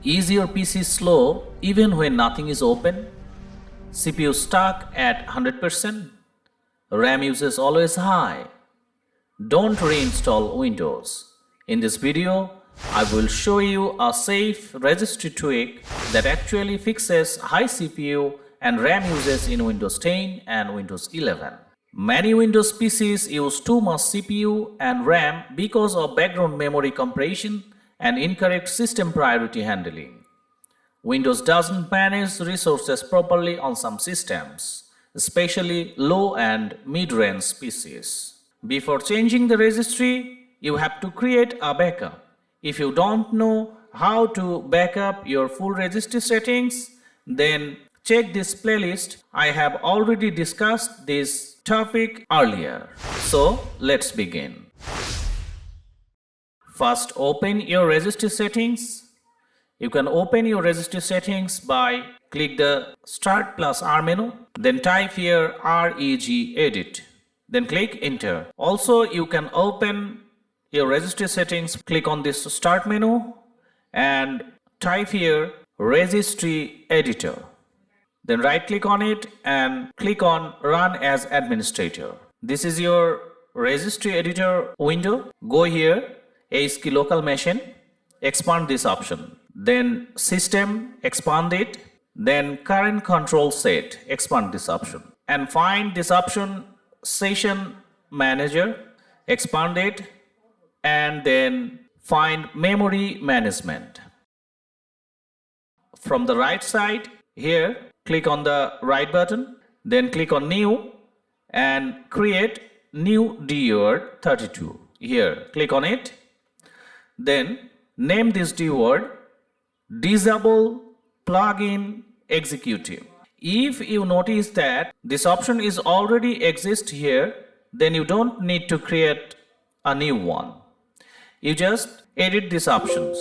Is your PC slow even when nothing is open? CPU stuck at 100%? RAM usage always high? Don't reinstall Windows. In this video, I will show you a safe registry tweak that actually fixes high CPU and RAM usage in Windows 10 and Windows 11. Many Windows PCs use too much CPU and RAM because of background memory compression and incorrect system priority handling. Windows doesn't manage resources properly on some systems, especially low and mid-range PCs. Before changing the registry, you have to create a backup. If you don't know how to backup your full registry settings, then check this playlist. I have already discussed this topic earlier. So let's begin. First, open your registry settings. You can open your registry settings by click the Start plus R menu, then type here reg edit, then click enter. Also, you can open your registry settings, click on this Start menu and type here Registry Editor. Then right click on it and click on Run as Administrator. This is your Registry Editor window. Go here, ASCII local machine, expand this option. Then System, expand it. Then Current Control Set, expand this option. And find this option Session Manager, expand it. And then find Memory Management. From the right side here, click on the right button, then click on New and create new DWord 32. Here, click on it. Then name this DWord Disable Plugin Executive. If you notice that this option is already exist here, then you don't need to create a new one. You just edit these options.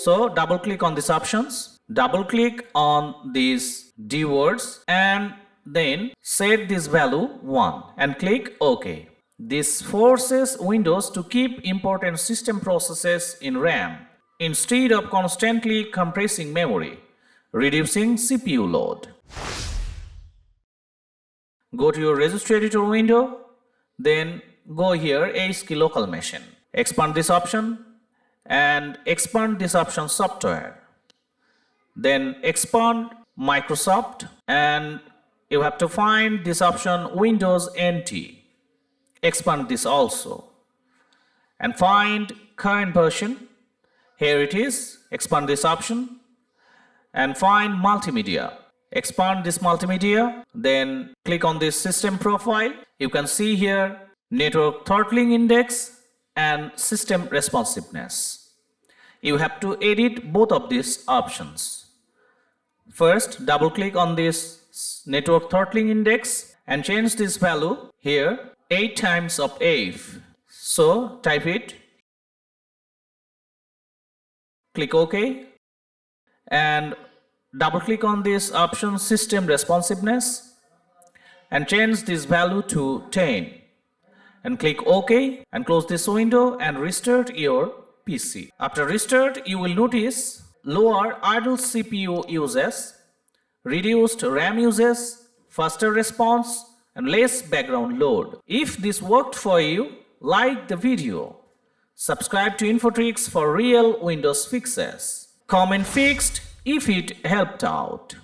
So double click on these options, double click on these DWords and then set this value 1 and click OK. This forces Windows to keep important system processes in RAM instead of constantly compressing memory, reducing CPU load. Go to your Registry Editor window, then go here ASCII local machine. Expand this option and expand this option Software. Then expand Microsoft and you have to find this option Windows NT. Expand this also and find current version. Here it is. Expand this option and find multimedia. Expand this multimedia, then click on this system profile. You can see here network throttling index and system responsiveness. You have to edit both of these options. First, double click on this network throttling index and change this value here 8 times of F. So type it, click OK and double click on this option System Responsiveness and change this value to 10 and click OK and close this window and restart your PC. After restart, you will notice lower idle CPU uses, reduced RAM uses, faster response and less background load. If this worked for you, like the video. Subscribe to Infotrix for real Windows fixes. Comment fixed if it helped out.